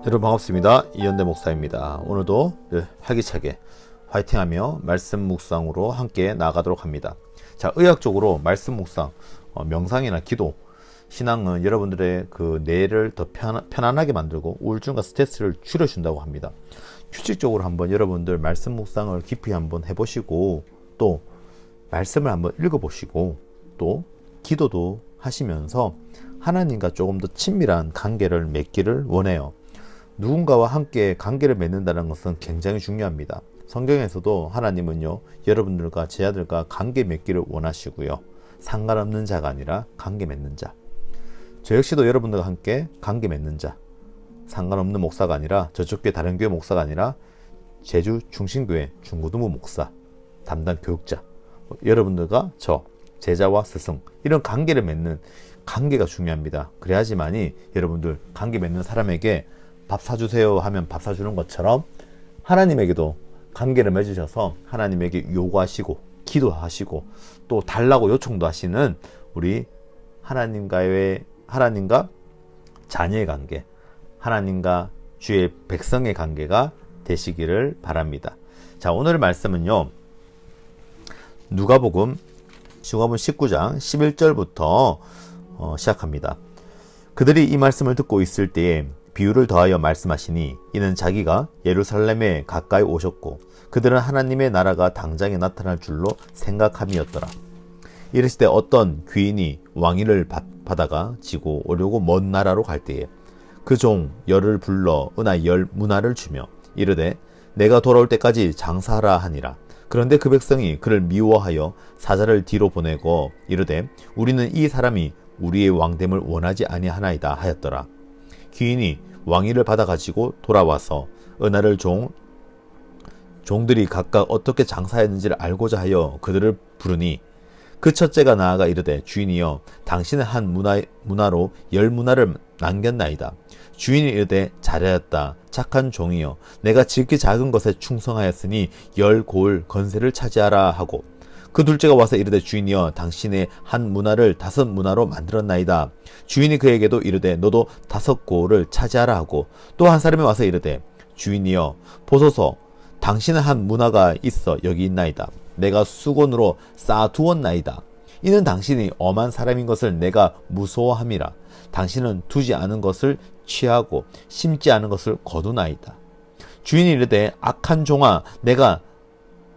여러분 반갑습니다. 이현대 목사입니다. 오늘도 활기차게 화이팅하며 말씀 묵상으로 함께 나아가도록 합니다. 자, 의학적으로 말씀 묵상, 명상이나 기도, 신앙은 여러분들의 그 뇌를 더 편안하게 만들고 우울증과 스트레스를 줄여준다고 합니다. 규칙적으로 한번 여러분들 말씀 묵상을 깊이 한번 해보시고, 또 말씀을 한번 읽어보시고, 또 기도도 하시면서 하나님과 조금 더 친밀한 관계를 맺기를 원해요. 누군가와 함께 관계를 맺는다는 것은 굉장히 중요합니다. 성경에서도 하나님은요, 여러분들과 제자들과 관계 맺기를 원하시고요, 상관없는 자가 아니라 관계 맺는 자. 저 역시도 여러분들과 함께 관계 맺는 자, 상관없는 목사가 아니라, 저쪽 교회 다른 교회 목사가 아니라 제주 중심교회 중고등부 목사 담당 교육자, 여러분들과 저 제자와 스승, 이런 관계를 맺는 관계가 중요합니다. 그래야지만이 여러분들 관계 맺는 사람에게 밥 사주세요 하면 밥 사주는 것처럼 하나님에게도 관계를 맺으셔서 하나님에게 요구하시고 기도하시고 또 달라고 요청도 하시는 우리 하나님과 자녀의 관계, 하나님과 주의 백성의 관계가 되시기를 바랍니다. 자, 오늘 말씀은요, 누가복음 19장 11절부터 시작합니다. 그들이 이 말씀을 듣고 있을 때에 비유를 더하여 말씀하시니, 이는 자기가 예루살렘에 가까이 오셨고 그들은 하나님의 나라가 당장에 나타날 줄로 생각함이었더라. 이르실 때 어떤 귀인이 왕위를 받아가 지고 오려고 먼 나라로 갈 때에 그 종 열을 불러 은하 10문화를 주며 이르되 내가 돌아올 때까지 장사하라 하니라. 그런데 그 백성이 그를 미워하여 사자를 뒤로 보내고 이르되 우리는 이 사람이 우리의 왕됨을 원하지 아니하나이다 하였더라. 귀인이 왕위를 받아가지고 돌아와서 은하를 종들이 각각 어떻게 장사했는지를 알고자 하여 그들을 부르니, 그 첫째가 나아가 이르되 주인이여, 당신은 한 문화로 10문화를 남겼나이다. 주인이 이르되 잘하였다 착한 종이여, 내가 지극히 작은 것에 충성하였으니 10고을 건세를 차지하라 하고, 그 둘째가 와서 이르되 주인이여, 당신의 한 문화를 5문화로 만들었나이다. 주인이 그에게도 이르되 너도 5고을을 차지하라 하고, 또 한 사람이 와서 이르되 주인이여, 보소서, 당신은 한 문화가 있어 여기 있나이다. 내가 수건으로 쌓아두었나이다. 이는 당신이 엄한 사람인 것을 내가 무서워함이라. 당신은 두지 않은 것을 취하고 심지 않은 것을 거두나이다. 주인이 이르되 악한 종아, 내가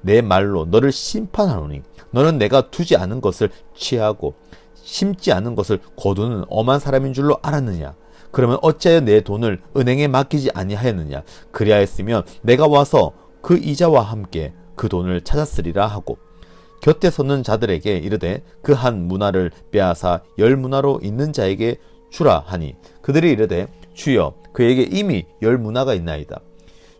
내 말로 너를 심판하노니 너는 내가 두지 않은 것을 취하고 심지 않은 것을 거두는 엄한 사람인 줄로 알았느냐? 그러면 어찌하여 내 돈을 은행에 맡기지 아니하였느냐? 그리하였으면 내가 와서 그 이자와 함께 그 돈을 찾았으리라 하고, 곁에 섰는 자들에게 이르되 그 한 문화를 빼앗아 10문화로 있는 자에게 주라 하니, 그들이 이르되 주여, 그에게 이미 10문화가 있나이다.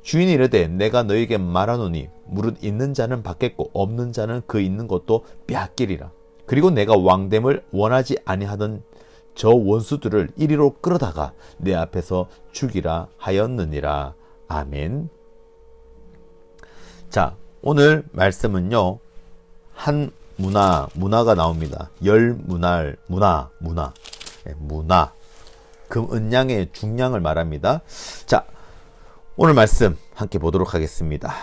주인이 이르되 내가 너에게 말하노니 무릇 있는 자는 받겠고 없는 자는 그 있는 것도 빼앗기리라. 그리고 내가 왕됨을 원하지 아니하던 저 원수들을 이리로 끌어다가 내 앞에서 죽이라 하였느니라. 아멘. 자, 오늘 말씀은요, 한 문화가 나옵니다. 10문화, 문화. 금, 은, 양의 중량을 말합니다. 자, 오늘 말씀 함께 보도록 하겠습니다.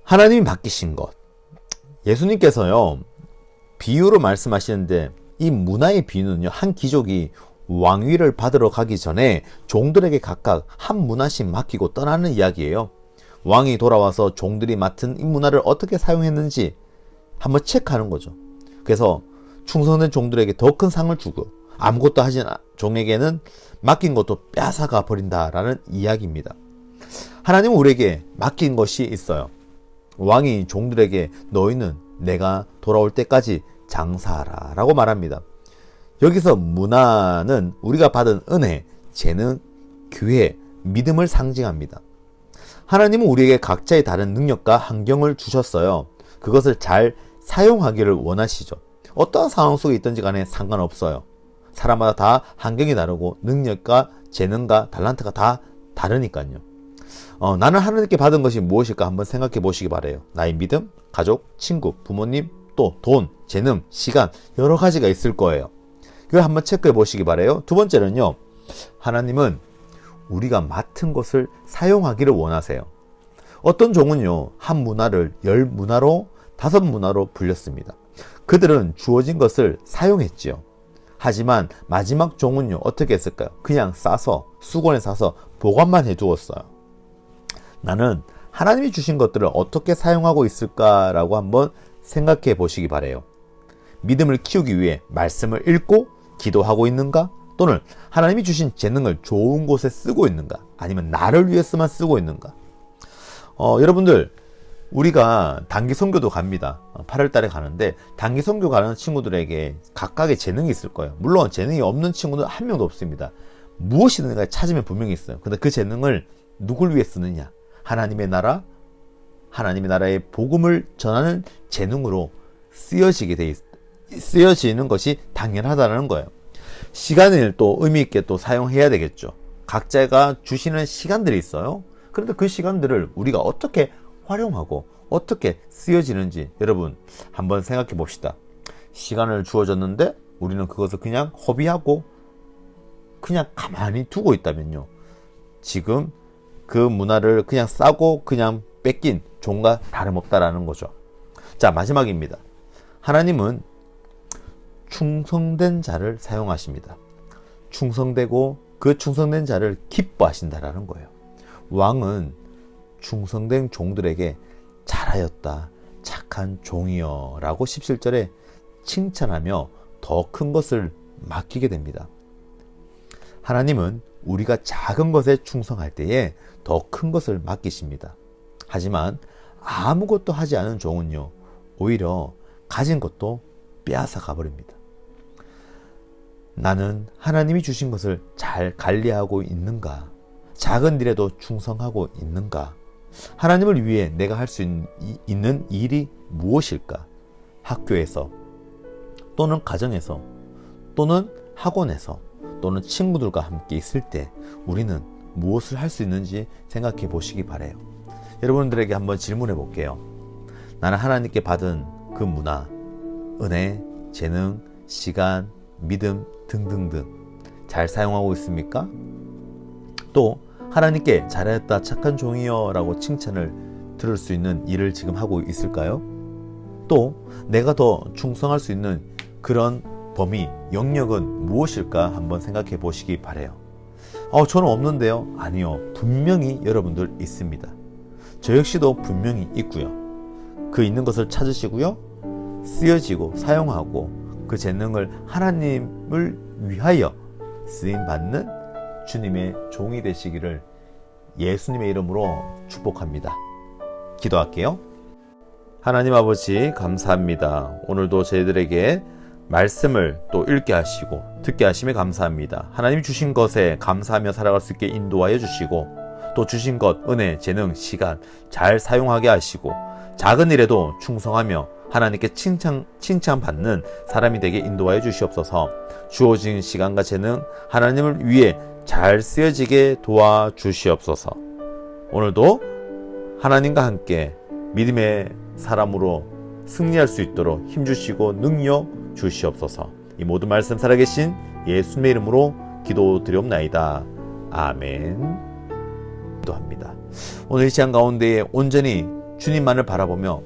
하나님이 맡기신 것. 예수님께서요, 비유로 말씀하시는데, 이 문화의 비유는요, 한 귀족이 왕위를 받으러 가기 전에 종들에게 각각 한 문화씩 맡기고 떠나는 이야기예요. 왕이 돌아와서 종들이 맡은 이 문화를 어떻게 사용했는지 한번 체크하는 거죠. 그래서 충성된 종들에게 더 큰 상을 주고, 아무것도 하지 않은 종에게는 맡긴 것도 뺏어가 버린다라는 이야기입니다. 하나님은 우리에게 맡긴 것이 있어요. 왕이 종들에게 너희는 내가 돌아올 때까지 장사하라 라고 말합니다. 여기서 문화는 우리가 받은 은혜, 재능, 기회, 믿음을 상징합니다. 하나님은 우리에게 각자의 다른 능력과 환경을 주셨어요. 그것을 잘 사용하기를 원하시죠. 어떠한 상황 속에 있든지 간에 상관없어요. 사람마다 다 환경이 다르고 능력과 재능과 탤런트가 다 다르니까요. 나는 하나님께 받은 것이 무엇일까 한번 생각해 보시기 바래요. 나의 믿음, 가족, 친구, 부모님, 또 돈, 재능, 시간 여러 가지가 있을 거예요. 그걸 한번 체크해 보시기 바라요. 두 번째는요. 하나님은 우리가 맡은 것을 사용하기를 원하세요. 어떤 종은요. 한 문화를 10문화로 5문화로 불렸습니다. 그들은 주어진 것을 사용했지요. 하지만 마지막 종은요. 어떻게 했을까요? 그냥 싸서 수건에 싸서 보관만 해두었어요. 나는 하나님이 주신 것들을 어떻게 사용하고 있을까라고 한번 생각해 보시기 바라요. 믿음을 키우기 위해 말씀을 읽고 기도하고 있는가? 또는 하나님이 주신 재능을 좋은 곳에 쓰고 있는가? 아니면 나를 위해서만 쓰고 있는가? 여러분들 우리가 단기 선교도 갑니다. 8월 달에 가는데 단기 선교 가는 친구들에게 각각의 재능이 있을 거예요. 물론 재능이 없는 친구는 한 명도 없습니다. 무엇이든가 찾으면 분명히 있어요. 근데 그 재능을 누굴 위해 쓰느냐? 하나님의 나라, 하나님의 나라의 복음을 전하는 재능으로 쓰여지는 것이 당연하다는 거예요. 시간을 또 의미 있게 또 사용해야 되겠죠. 각자가 주시는 시간들이 있어요. 그런데 그 시간들을 우리가 어떻게 활용하고 어떻게 쓰여지는지 여러분 한번 생각해 봅시다. 시간을 주어졌는데 우리는 그것을 그냥 허비하고 그냥 가만히 두고 있다면요. 지금 그 문화를 그냥 싸고 그냥 뺏긴 종과 다름없다라는 거죠. 자, 마지막입니다. 하나님은 충성된 자를 사용하십니다. 충성되고 그 충성된 자를 기뻐하신다라는 거예요. 왕은 충성된 종들에게 잘하였다, 착한 종이여 라고 17절에 칭찬하며 더 큰 것을 맡기게 됩니다. 하나님은 우리가 작은 것에 충성할 때에 더 큰 것을 맡기십니다. 하지만 아무것도 하지 않은 종은요, 오히려 가진 것도 빼앗아 가버립니다. 나는 하나님이 주신 것을 잘 관리하고 있는가? 작은 일에도 충성하고 있는가? 하나님을 위해 내가 할 수 있는 일이 무엇일까? 학교에서 또는 가정에서 또는 학원에서 또는 친구들과 함께 있을 때 우리는 무엇을 할 수 있는지 생각해 보시기 바라요. 여러분들에게 한번 질문해 볼게요. 나는 하나님께 받은 그 문화, 은혜, 재능, 시간, 믿음 등등등 잘 사용하고 있습니까? 또 하나님께 잘했다 착한 종이여 라고 칭찬을 들을 수 있는 일을 지금 하고 있을까요? 또 내가 더 충성할 수 있는 그런 범위, 영역은 무엇일까 한번 생각해 보시기 바라요. 저는 없는데요. 아니요. 분명히 여러분들 있습니다. 저 역시도 분명히 있고요. 그 있는 것을 찾으시고요. 쓰여지고 사용하고 그 재능을 하나님을 위하여 쓰임받는 주님의 종이 되시기를 예수님의 이름으로 축복합니다. 기도할게요. 하나님 아버지 감사합니다. 오늘도 저희들에게 말씀을 또 읽게 하시고 듣게 하심에 감사합니다. 하나님이 주신 것에 감사하며 살아갈 수 있게 인도하여 주시고 또 주신 것, 은혜, 재능, 시간 잘 사용하게 하시고 작은 일에도 충성하며 하나님께 칭찬받는 사람이 되게 인도하여 주시옵소서. 주어진 시간과 재능 하나님을 위해 잘 쓰여지게 도와주시옵소서. 오늘도 하나님과 함께 믿음의 사람으로 승리할 수 있도록 힘주시고 능력 주시옵소서. 이 모든 말씀 살아계신 예수님의 이름으로 기도드리옵나이다. 아멘. 기도합니다. 오늘 이 시간 가운데에 온전히 주님만을 바라보며